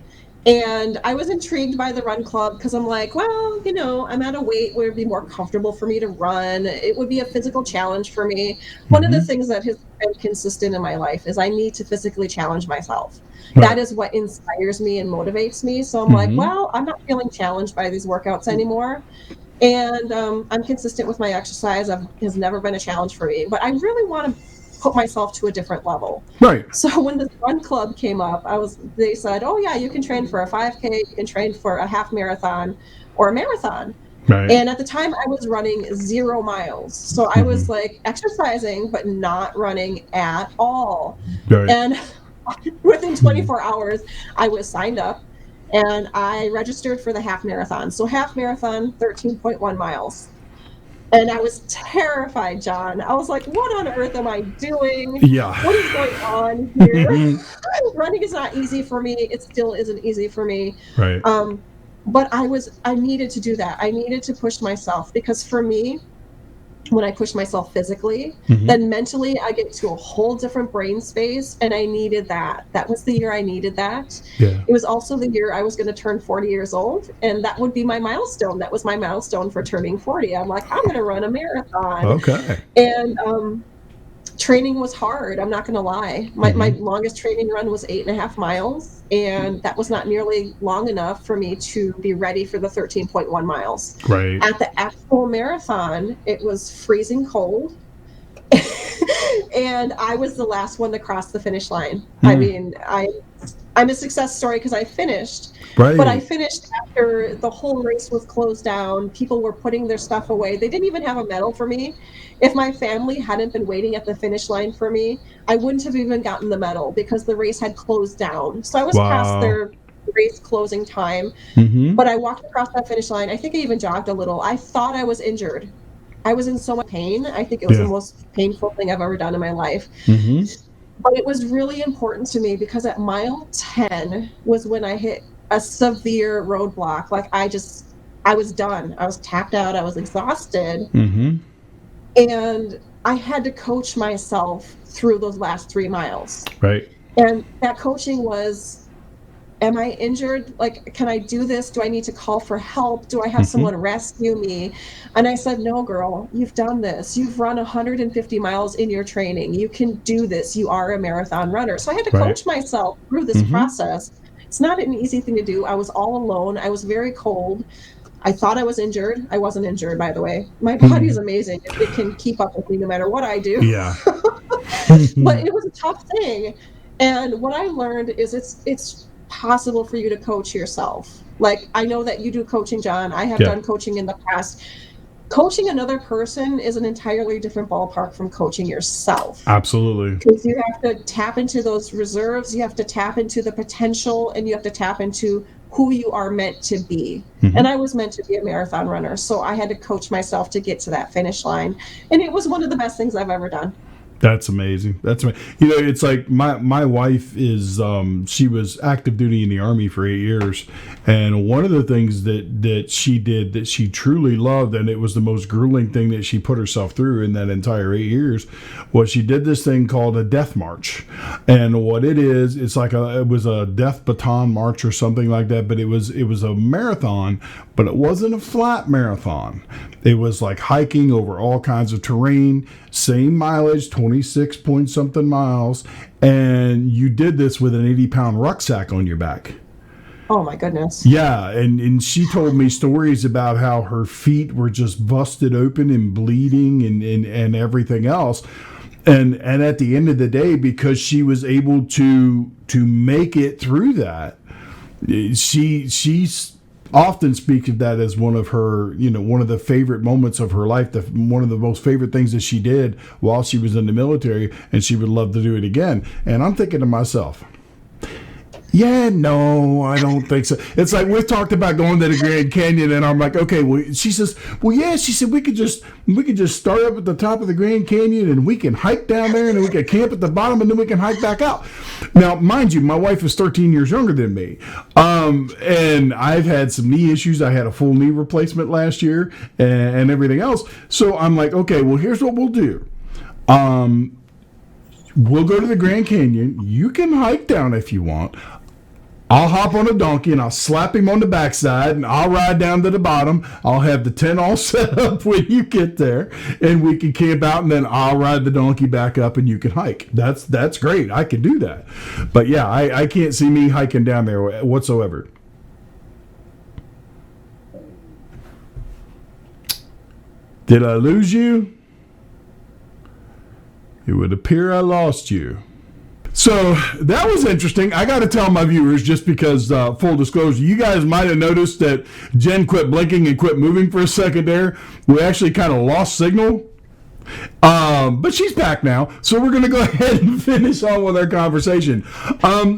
And I was intrigued by the run club because I'm like, well, I'm at a weight where it'd be more comfortable for me to run. It would be a physical challenge for me. One of the things that has been consistent in my life is I need to physically challenge myself. Right. That is what inspires me and motivates me. So I'm like, well, I'm not feeling challenged by these workouts anymore. And I'm consistent with my exercise. Has never been a challenge for me. But I really want to put myself to a different level. Right. So when this run club came up, they said, oh yeah, you can train for a 5K, you can train for a half marathon or a marathon. Right. And at the time I was running 0 miles. So I was like exercising, but not running at all. Right. And within 24 hours, I was signed up and I registered for the half marathon. So half marathon, 13.1 miles. And I was terrified, John. I was like, what on earth am I doing? Yeah. What is going on here? Running is not easy for me. It still isn't easy for me. Right. But I needed to do that. I needed to push myself because for me, when I push myself physically, then mentally I get to a whole different brain space, and I needed that. That was the year I needed that. Yeah. It was also the year I was going to turn 40 years old, and that would be my milestone. That was my milestone for turning 40. I'm like, I'm going to run a marathon. Okay. And training was hard. I'm not going to lie. My longest training run was 8.5 miles, and that was not nearly long enough for me to be ready for the 13.1 miles. Right. At the actual marathon, it was freezing cold, and I was the last one to cross the finish line. I mean, I'm a success story because I finished. Right. But I finished after the whole race was closed down. People were putting their stuff away. They didn't even have a medal for me. If my family hadn't been waiting at the finish line for me, I wouldn't have even gotten the medal because the race had closed down. So I was past their race closing time. But I walked across that finish line. I think I even jogged a little. I thought I was injured. I was in so much pain. I think it was the most painful thing I've ever done in my life. But it was really important to me because at mile 10 was when I hit a severe roadblock. Like I was done. I was tapped out. I was exhausted. And I had to coach myself through those last 3 miles. Right. And that coaching was, am I injured? Like, can I do this? Do I need to call for help? Do I have someone rescue me? And I said, no, girl, you've done this. You've run 150 miles in your training. You can do this. You are a marathon runner. So I had to coach myself through this process. It's not an easy thing to do. I was all alone. I was very cold. I thought I was injured. I wasn't injured, by the way. My body is amazing. It can keep up with me no matter what I do. Yeah. But it was a tough thing. And what I learned is it's possible for you to coach yourself. Like, I know that you do coaching, John. I have done coaching in the past. Coaching another person is an entirely different ballpark from coaching yourself. Absolutely. Because you have to tap into those reserves, you have to tap into the potential, and you have to tap into who you are meant to be. And I was meant to be a marathon runner, so I had to coach myself to get to that finish line. And it was one of the best things I've ever done. That's amazing. That's amazing. It's like my wife is she was active duty in the Army for 8 years, and one of the things that she did that she truly loved, and it was the most grueling thing that she put herself through in that entire 8 years, was she did this thing called a death march. And what it is, it's like it was a death baton march or something like that, but it was a marathon, but it wasn't a flat marathon. It was like hiking over all kinds of terrain, same mileage, 26 point something miles, and you did this with an 80-pound rucksack on your back. Oh my goodness. Yeah, and she told me stories about how her feet were just busted open and bleeding and everything else. And at the end of the day, because she was able to make it through that, she's often speaks of that as one of her, one of the favorite moments of her life, one of the most favorite things that she did while she was in the military, and she would love to do it again. And I'm thinking to myself, Yeah, no, I don't think so. It's like we've talked about going to the Grand Canyon, and I'm like, okay. Well, she says, well, yeah. She said we could just start up at the top of the Grand Canyon, and we can hike down there, and then we can camp at the bottom, and then we can hike back out. Now, mind you, my wife is 13 years younger than me, and I've had some knee issues. I had a full knee replacement last year, and everything else. So I'm like, okay, well, here's what we'll do. We'll go to the Grand Canyon. You can hike down if you want. I'll hop on a donkey and I'll slap him on the backside and I'll ride down to the bottom. I'll have the tent all set up when you get there and we can camp out, and then I'll ride the donkey back up and you can hike. That's great. I can do that. But yeah, I can't see me hiking down there whatsoever. Did I lose you? It would appear I lost you. So that was interesting. I got to tell my viewers, just because, full disclosure, you guys might have noticed that Jen quit blinking and quit moving for a second there. We actually kind of lost signal. But she's back now. So we're going to go ahead and finish on with our conversation.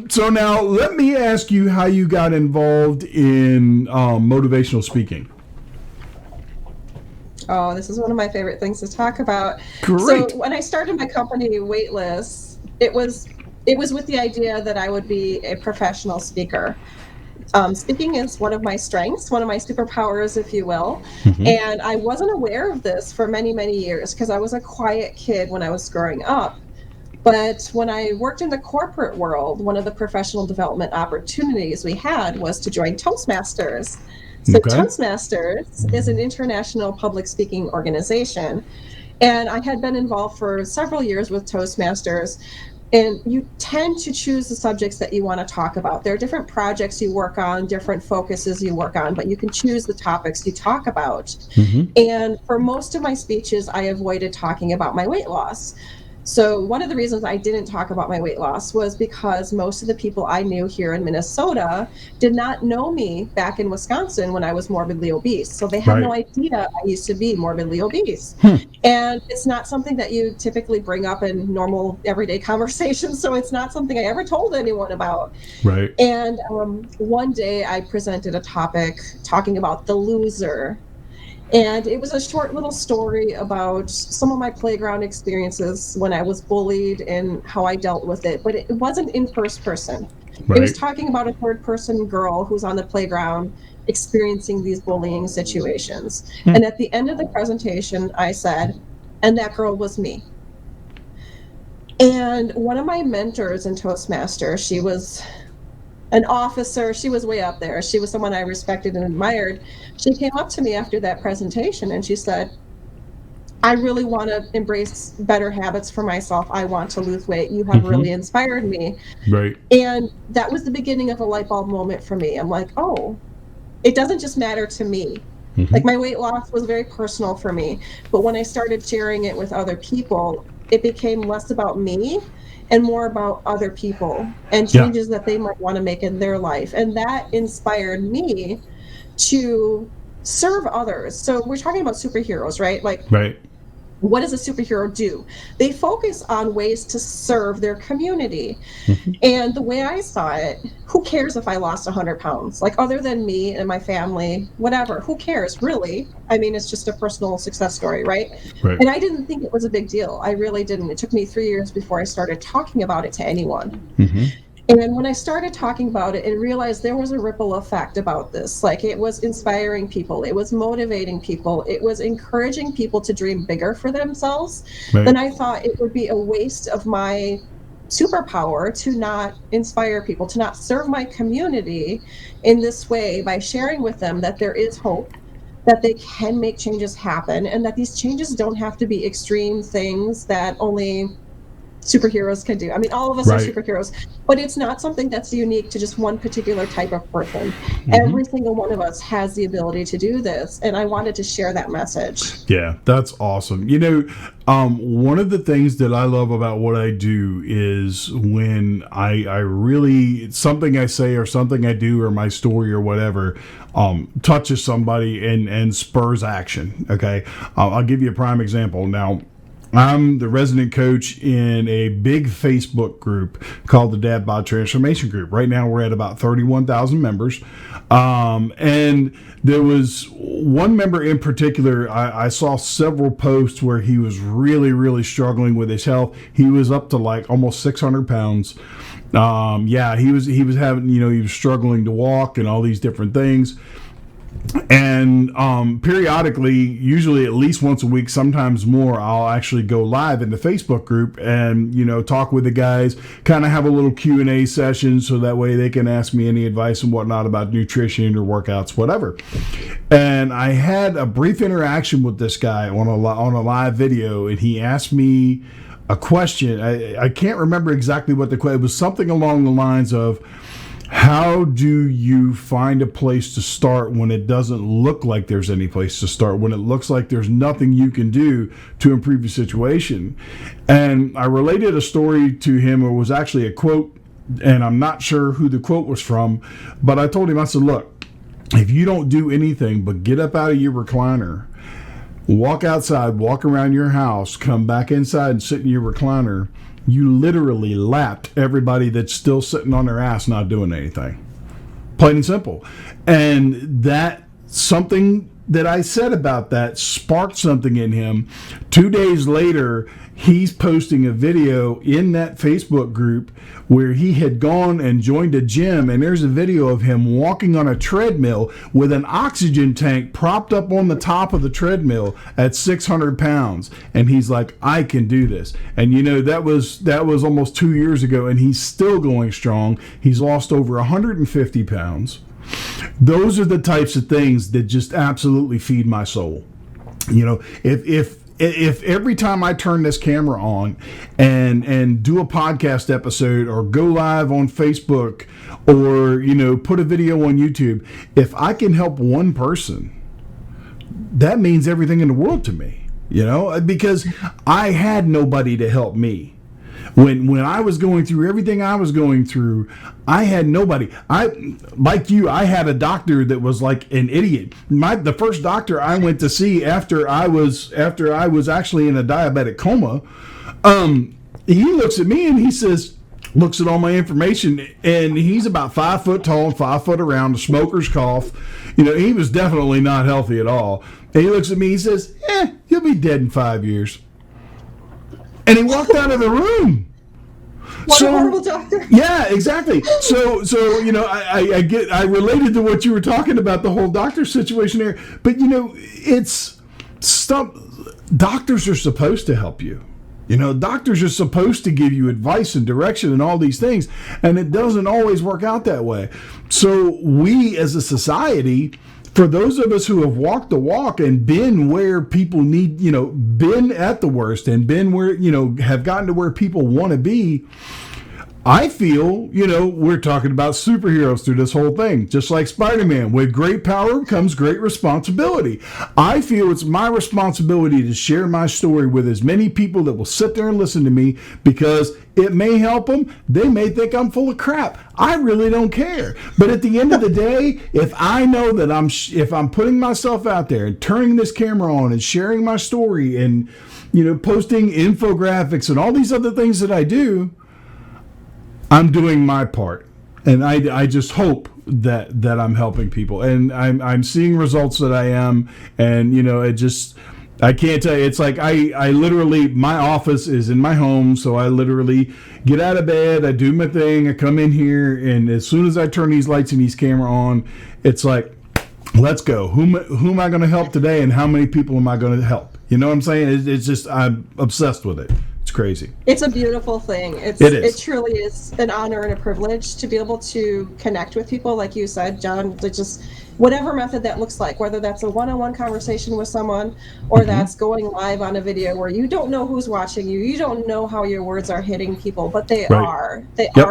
So now let me ask you how you got involved in motivational speaking. Oh, this is one of my favorite things to talk about. Great. So when I started my company, Weightless, it was with the idea that I would be a professional speaker. Speaking is one of my strengths, one of my superpowers, if you will. Mm-hmm. And I wasn't aware of this for many, many years because I was a quiet kid when I was growing up. But when I worked in the corporate world, one of the professional development opportunities we had was to join Toastmasters. So okay. Toastmasters is an international public speaking organization. And I had been involved for several years with Toastmasters. And you tend to choose the subjects that you want to talk about. There are different projects you work on, different focuses you work on, but you can choose the topics you talk about. Mm-hmm. And for most of my speeches, I avoided talking about my weight loss. So one of the reasons I didn't talk about my weight loss was because most of the people I knew here in Minnesota did not know me back in Wisconsin when I was morbidly obese. So they had no idea I used to be morbidly obese. And it's not something that you typically bring up in normal everyday conversations. So it's not something I ever told anyone about. Right. And one day I presented a topic talking about the loser. And it was a short little story about some of my playground experiences when I was bullied and how I dealt with it. But it wasn't in first person. Right. It was talking about a third person girl who's on the playground experiencing these bullying situations. And at the end of the presentation, I said, and that girl was me. And one of my mentors in Toastmasters, she was an officer. She was way up there. She was someone I respected and admired. She came up to me after that presentation and she said, I really want to embrace better habits for myself. I want to lose weight. You have really inspired me. Right. And that was the beginning of a light bulb moment for me. I'm like, oh, it doesn't just matter to me. Like my weight loss was very personal for me. But when I started sharing it with other people, it became less about me and more about other people and changes that they might want to make in their life. And that inspired me to serve others. So we're talking about superheroes, right? Like, what does a superhero do? They focus on ways to serve their community. And the way I saw it, who cares if I lost 100 pounds? Like, other than me and my family, whatever, who cares, really? I mean, it's just a personal success story, right? And I didn't think it was a big deal. I really didn't. It took me 3 years before I started talking about it to anyone. And when I started talking about it and realized there was a ripple effect about this, like it was inspiring people, it was motivating people, it was encouraging people to dream bigger for themselves, then I thought it would be a waste of my superpower to not inspire people, to not serve my community in this way by sharing with them that there is hope, that they can make changes happen, and that these changes don't have to be extreme things that only superheroes can do. I mean, all of us are superheroes, but it's not something that's unique to just one particular type of person. Every single one of us has the ability to do this, and I wanted to share that message. Yeah, that's awesome. You know, one of the things that I love about what I do is when I really, something I say or something I do or my story or whatever touches somebody and spurs action. Okay, I'll give you a prime example. Now, I'm the resident coach in a big Facebook group called the Dad Bod Transformation Group. Right now, we're at about 31,000 members. And there was one member in particular, I saw several posts where he was really, really struggling with his health. He was up to like almost 600 pounds. He was having, he was struggling to walk and all these different things. And periodically, usually at least once a week, sometimes more, I'll actually go live in the Facebook group and, talk with the guys, kind of have a little Q&A session so that way they can ask me any advice and whatnot about nutrition or workouts, whatever. And I had a brief interaction with this guy on a live video, and he asked me a question. I can't remember exactly what the question. It was something along the lines of, how do you find a place to start when it doesn't look like there's any place to start, when it looks like there's nothing you can do to improve your situation? And I related a story to him. It was actually a quote, and I'm not sure who the quote was from, but I told him, I said, look, if you don't do anything but get up out of your recliner, walk outside, walk around your house, come back inside and sit in your recliner, you literally lapped everybody that's still sitting on their ass not doing anything. Plain and simple. And that something that I said about that sparked something in him. 2 days later, he's posting a video in that Facebook group where he had gone and joined a gym, and there's a video of him walking on a treadmill with an oxygen tank propped up on the top of the treadmill at 600 pounds. And he's like, I can do this. And that was almost 2 years ago, and he's still going strong. He's lost over 150 pounds. Those are the types of things that just absolutely feed my soul. If every time I turn this camera on and do a podcast episode or go live on Facebook or, put a video on YouTube, if I can help one person, that means everything in the world to me, because I had nobody to help me. When I was going through everything I was going through, I had nobody. I had a doctor that was like an idiot. The first doctor I went to see after I was actually in a diabetic coma, he looks at me and he says, looks at all my information, and he's about 5 foot tall and 5 foot around, a smoker's cough. He was definitely not healthy at all. And he looks at me, he says, you'll be dead in 5 years. And he walked out of the room. What a horrible doctor. Yeah, exactly. So I related to what you were talking about, the whole doctor situation there. But it's stuff. Doctors are supposed to help you. Doctors are supposed to give you advice and direction and all these things, and it doesn't always work out that way. So we as a society, for those of us who have walked the walk and been where people need, been at the worst and been where, have gotten to where people want to be, I feel, we're talking about superheroes through this whole thing. Just like Spider-Man, with great power comes great responsibility. I feel it's my responsibility to share my story with as many people that will sit there and listen to me, because it may help them. They may think I'm full of crap. I really don't care. But at the end of the day, if I know that if I'm putting myself out there and turning this camera on and sharing my story and, posting infographics and all these other things that I do, I'm doing my part. And I just hope that I'm helping people. And I'm seeing results that I am. And, I can't tell you. It's like I literally, my office is in my home, so I literally get out of bed, I do my thing, I come in here, and as soon as I turn these lights and these camera on, it's like, let's go. Who am I going to help today, and how many people am I going to help? You know what I'm saying? It's just, I'm obsessed with it. It's crazy. It's a beautiful thing. It is. It truly is an honor and a privilege to be able to connect with people, like you said, John, to just whatever method that looks like, whether that's a one-on-one conversation with someone or that's going live on a video where you don't know who's watching you, you don't know how your words are hitting people, but they are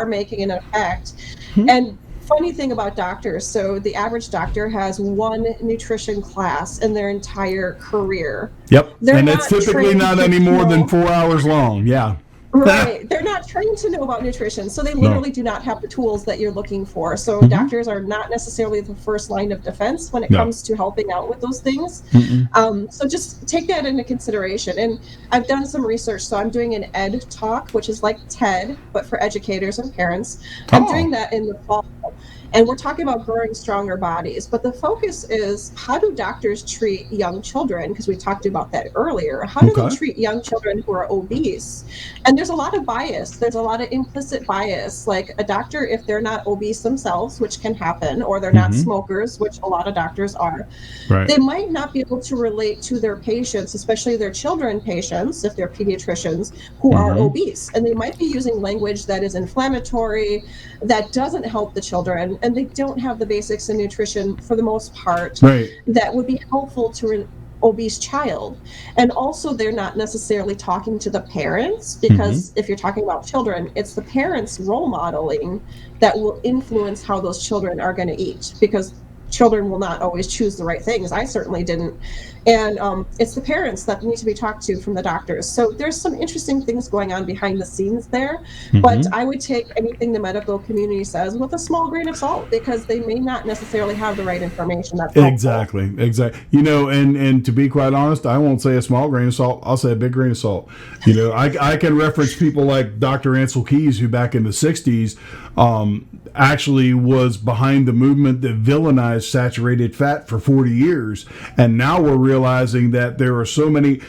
making an effect. And funny thing about doctors, so the average doctor has one nutrition class in their entire career. And it's typically not any more than 4 hours long. Right. They're not trained to know about nutrition. So they No. literally do not have the tools that you're looking for. So Mm-hmm. doctors are not necessarily the first line of defense when it No. comes to helping out with those things. Mm-mm. So just take that into consideration. And I've done some research. So I'm doing an Ed Talk, which is like TED, but for educators and parents. I'm doing that in the fall. And we're talking about growing stronger bodies. But the focus is, how do doctors treat young children? Because we talked about that earlier. How do they treat young children who are obese? And there's a lot of bias. There's a lot of implicit bias. Like a doctor, if they're not obese themselves, which can happen, or they're not smokers, which a lot of doctors are, they might not be able to relate to their patients, especially their children patients, if they're pediatricians, who are obese. And they might be using language that is inflammatory, that doesn't help the children, and they don't have the basics in nutrition for the most part that would be helpful to an obese child. And also, they're not necessarily talking to the parents, because if you're talking about children, it's the parents' role modeling that will influence how those children are going to eat, because children will not always choose the right things. I certainly didn't. And it's the parents that need to be talked to from the doctors. So there's some interesting things going on behind the scenes there. But I would take anything the medical community says with a small grain of salt, because they may not necessarily have the right information. That's helpful. Exactly. You know, and to be quite honest, I won't say a small grain of salt. I'll say a big grain of salt. You know, I can reference people like Dr. Ansel Keys, who back in the 60s actually was behind the movement that villainized saturated fat for 40 years. And now we're realizing that there are so many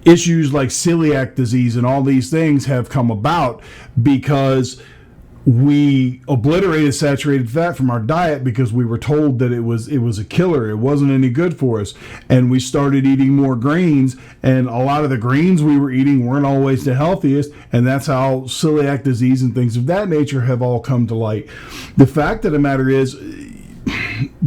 issues like celiac disease and all these things have come about because we obliterated saturated fat from our diet because we were told that it was a killer. It wasn't any good for us. And we started eating more grains, and a lot of the grains we were eating weren't always the healthiest, and that's how celiac disease and things of that nature have all come to light. The fact of the matter is,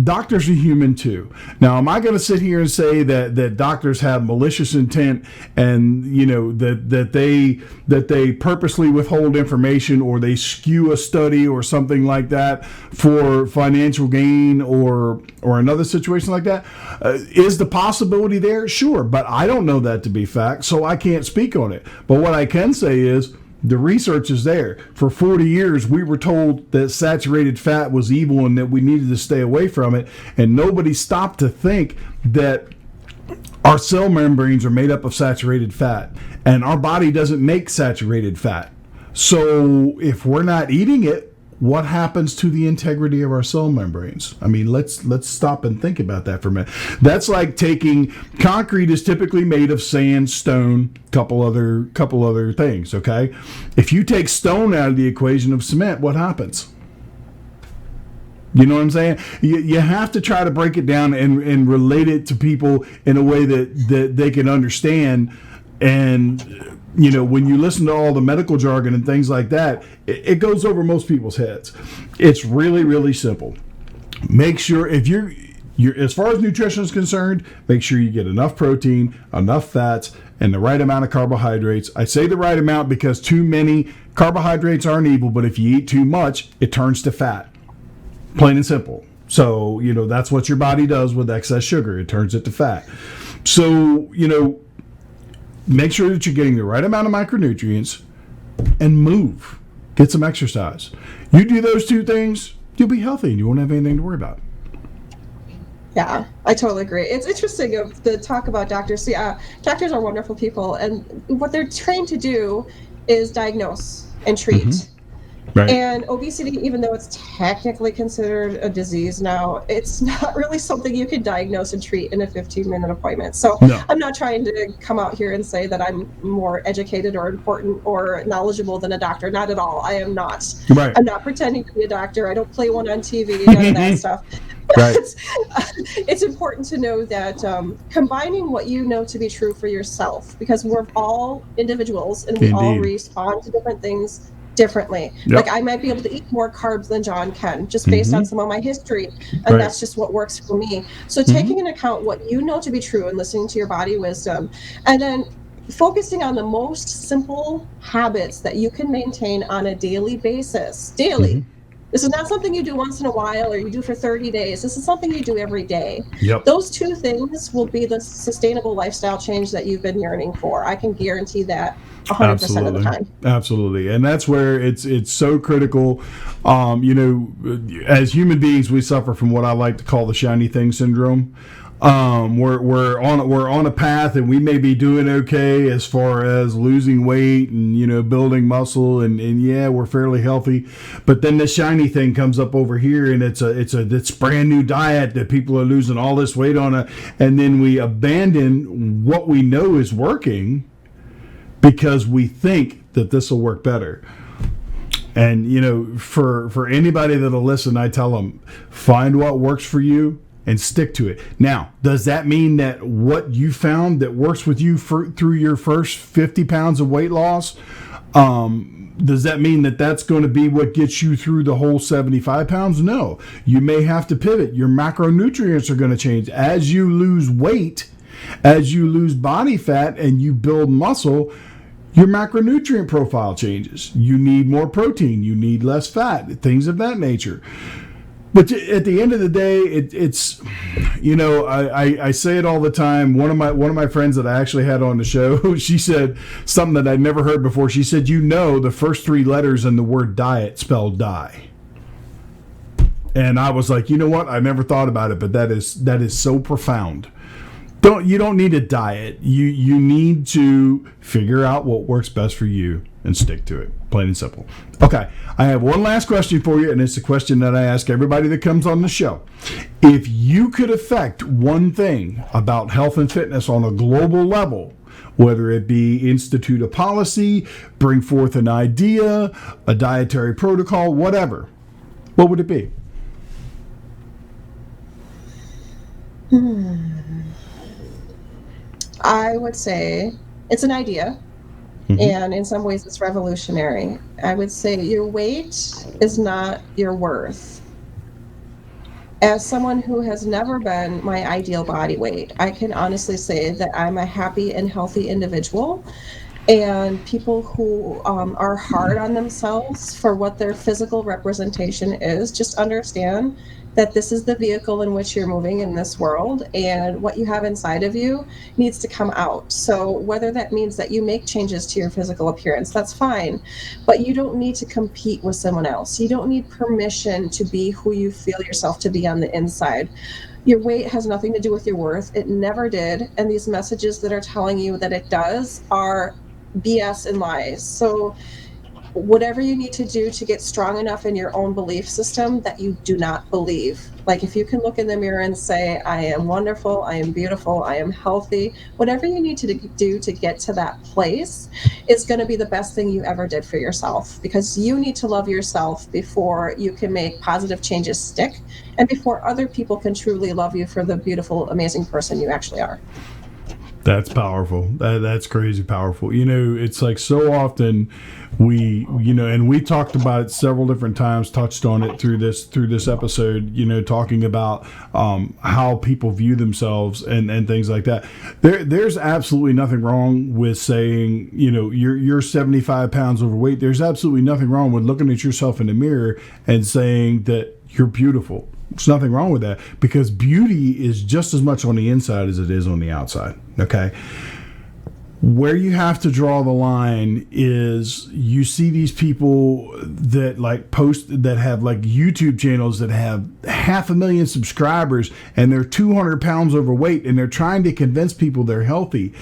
doctors are human too. Now, am I going to sit here and say that doctors have malicious intent, and you know that they purposely withhold information, or they skew a study or something like that for financial gain or another situation like that? Is the possibility there? Sure, but I don't know that to be fact, so I can't speak on it. But what I can say is, the research is there. For 40 years, we were told that saturated fat was evil and that we needed to stay away from it. And nobody stopped to think that our cell membranes are made up of saturated fat. And our body doesn't make saturated fat. So if we're not eating it, what happens to the integrity of our cell membranes? I mean, let's stop and think about that for a minute. That's like taking concrete is typically made of sand, stone, couple other things. Okay, if you take stone out of the equation of cement, what happens? You know what I'm saying? You have to try to break it down and relate it to people in a way that they can understand. And you know, when you listen to all the medical jargon and things like that, it goes over most people's heads. It's really, really simple. Make sure, if you're as far as nutrition is concerned, make sure you get enough protein, enough fats, and the right amount of carbohydrates. I say the right amount because too many carbohydrates aren't evil, but if you eat too much, it turns to fat. Plain and simple. So, you know, that's what your body does with excess sugar. It turns it to fat. So, you know, make sure that you're getting the right amount of micronutrients and move. Get some exercise. You do those two things, you'll be healthy and you won't have anything to worry about. Yeah, I totally agree. It's interesting to talk about doctors. Yeah, doctors are wonderful people, and what they're trained to do is diagnose and treat. Right. And obesity, even though it's technically considered a disease now, it's not really something you can diagnose and treat in a 15-minute appointment. So I'm not trying to come out here and say that I'm more educated or important or knowledgeable than a doctor. Not at all. I am not. Right. I'm not pretending to be a doctor. I don't play one on TV, none of that stuff. But it's important to know that combining what you know to be true for yourself, because we're all individuals and we all respond to different things differently. Like I might be able to eat more carbs than John can, just based on some of my history, and that's just what works for me. So taking into account what you know to be true and listening to your body wisdom, and then focusing on the most simple habits that you can maintain on a daily basis. This is not something you do once in a while or you do for 30 days. This is something you do every day. Yep. Those two things will be the sustainable lifestyle change that you've been yearning for. I can guarantee that 100% of the Absolutely. time. Absolutely. And that's where it's so critical. As human beings, we suffer from what I like to call the shiny thing syndrome. We're on a path, and we may be doing okay as far as losing weight and building muscle, and yeah, we're fairly healthy, but then the shiny thing comes up over here, and it's brand new diet that people are losing all this weight on, and then we abandon what we know is working because we think that this will work better. And for anybody that'll listen, I tell them, find what works for you and stick to it. Now, does that mean that what you found that works with you through your first 50 pounds of weight loss, does that mean that that's going to be what gets you through the whole 75 pounds? No. You may have to pivot. Your macronutrients are going to change. As you lose weight, as you lose body fat, and you build muscle, your macronutrient profile changes. You need more protein. You need less fat, things of that nature. But at the end of the day, it's I say it all the time. One of my friends that I actually had on the show, she said something that I'd never heard before. She said, the first three letters in the word diet spell die. And I was like, you know what? I never thought about it, but that is so profound. You don't need a diet. You need to figure out what works best for you and stick to it. Plain and simple. Okay, I have one last question for you, and it's a question that I ask everybody that comes on the show. If you could affect one thing about health and fitness on a global level, whether it be institute a policy, bring forth an idea, a dietary protocol, whatever, what would it be? I would say it's an idea, and in some ways it's revolutionary. I would say your weight is not your worth. As someone who has never been my ideal body weight, I can honestly say that I'm a happy and healthy individual. And people who are hard on themselves for what their physical representation is, just understand that this is the vehicle in which you're moving in this world, and what you have inside of you needs to come out. So whether that means that you make changes to your physical appearance, that's fine, but you don't need to compete with someone else. You don't need permission to be who you feel yourself to be on the inside. Your weight has nothing to do with your worth. It never did. And these messages that are telling you that it does are BS and lies. So whatever you need to do to get strong enough in your own belief system that you do not believe. Like if you can look in the mirror and say, I am wonderful, I am beautiful, I am healthy, whatever you need to do to get to that place is going to be the best thing you ever did for yourself, because you need to love yourself before you can make positive changes stick, and before other people can truly love you for the beautiful, amazing person you actually are. That's powerful. That's crazy powerful. It's like so often and we talked about it several different times, touched on it through this episode, talking about how people view themselves and things like that. There's absolutely nothing wrong with saying, you're 75 pounds overweight. There's absolutely nothing wrong with looking at yourself in the mirror and saying that you're beautiful. There's nothing wrong with that, because beauty is just as much on the inside as it is on the outside. Okay. Where you have to draw the line is you see these people that post that have YouTube channels that have 500,000 subscribers, and they're 200 pounds overweight, and they're trying to convince people they're healthy.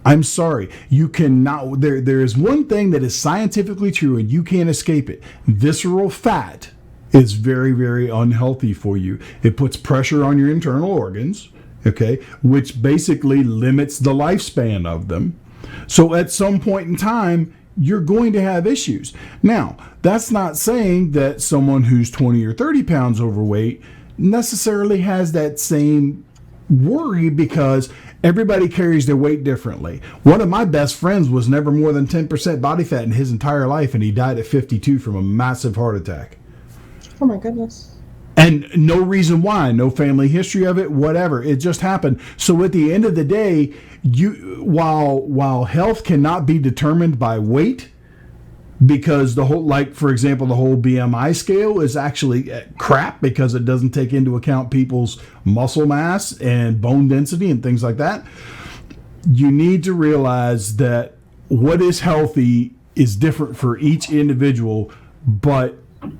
I'm sorry. You cannot. There is one thing that is scientifically true, and you can't escape it. Visceral fat is very, very unhealthy for you. It puts pressure on your internal organs, okay, which basically limits the lifespan of them. So at some point in time, you're going to have issues. Now, that's not saying that someone who's 20 or 30 pounds overweight necessarily has that same worry, because everybody carries their weight differently. One of my best friends was never more than 10% body fat in his entire life, and he died at 52 from a massive heart attack. Oh my goodness. And no reason why, no family history of it, whatever. It just happened. So at the end of the day, while health cannot be determined by weight, because the whole, like, for example, the whole BMI scale is actually crap because it doesn't take into account people's muscle mass and bone density and things like that. You need to realize that what is healthy is different for each individual, but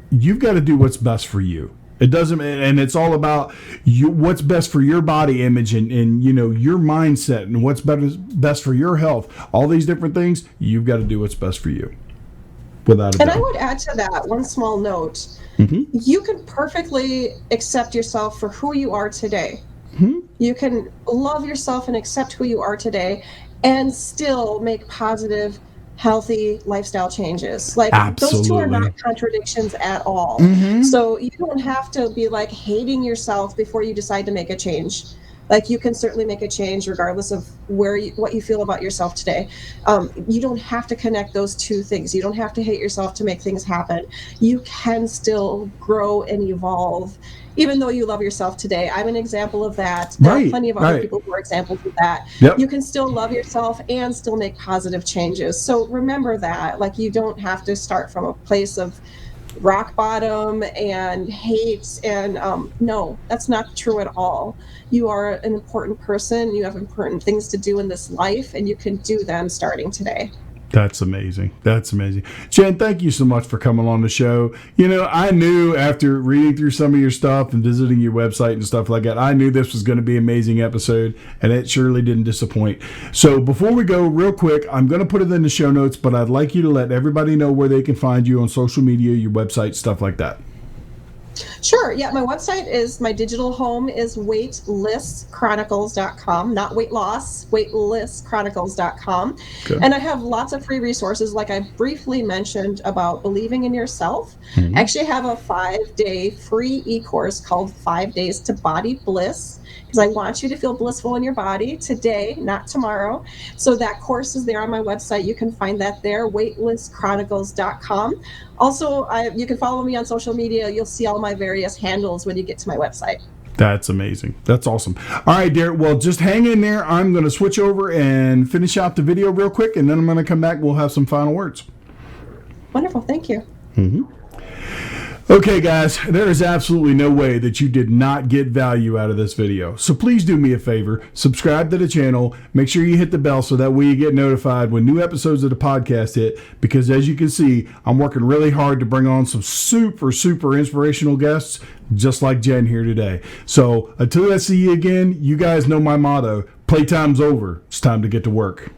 you've got to do what's best for you. It doesn't, and it's all about you, what's best for your body image and you know, your mindset and what's best for your health. All these different things, you've got to do what's best for you. Without a doubt. And I would add to that one small note. You can perfectly accept yourself for who you are today. You can love yourself and accept who you are today and still make positive, healthy lifestyle changes. Like, Absolutely. Those two are not contradictions at all. So you don't have to be like hating yourself before you decide to make a change. Like, you can certainly make a change regardless of what you feel about yourself today. You don't have to connect those two things. You don't have to hate yourself to make things happen. You can still grow and evolve, even though you love yourself today. I'm an example of that. There are plenty of other people who are examples of that. You can still love yourself and still make positive changes. So remember that. Like, you don't have to start from a place of rock bottom and hate and no, that's not true at all. You are an important person. You have important things to do in this life, and you can do them starting today. That's amazing. That's amazing. Jenn, thank you so much for coming on the show. You know, I knew after reading through some of your stuff and visiting your website and stuff like that, I knew this was going to be an amazing episode, and it surely didn't disappoint. So before we go, real quick, I'm going to put it in the show notes, but I'd like you to let everybody know where they can find you on social media, your website, stuff like that. Sure. Yeah, my website is, my digital home is weightlesschronicles.com, not weight loss, weightlesschronicles.com. Okay. And I have lots of free resources, like I briefly mentioned about believing in yourself. I actually have a 5-day free e-course called 5 Days to Body Bliss, because I want you to feel blissful in your body today, not tomorrow. So that course is there on my website. You can find that there, weightlesschronicles.com. Also, you can follow me on social media. You'll see all my various handles when you get to my website. That's amazing. That's awesome. All right, dear. Well, just hang in there. I'm going to switch over and finish out the video real quick, and then I'm going to come back. We'll have some final words. Wonderful. Thank you. Okay, guys, there is absolutely no way that you did not get value out of this video. So please do me a favor, subscribe to the channel, make sure you hit the bell so that way you get notified when new episodes of the podcast hit, because as you can see, I'm working really hard to bring on some super, super inspirational guests, just like Jenn here today. So until I see you again, you guys know my motto, playtime's over, it's time to get to work.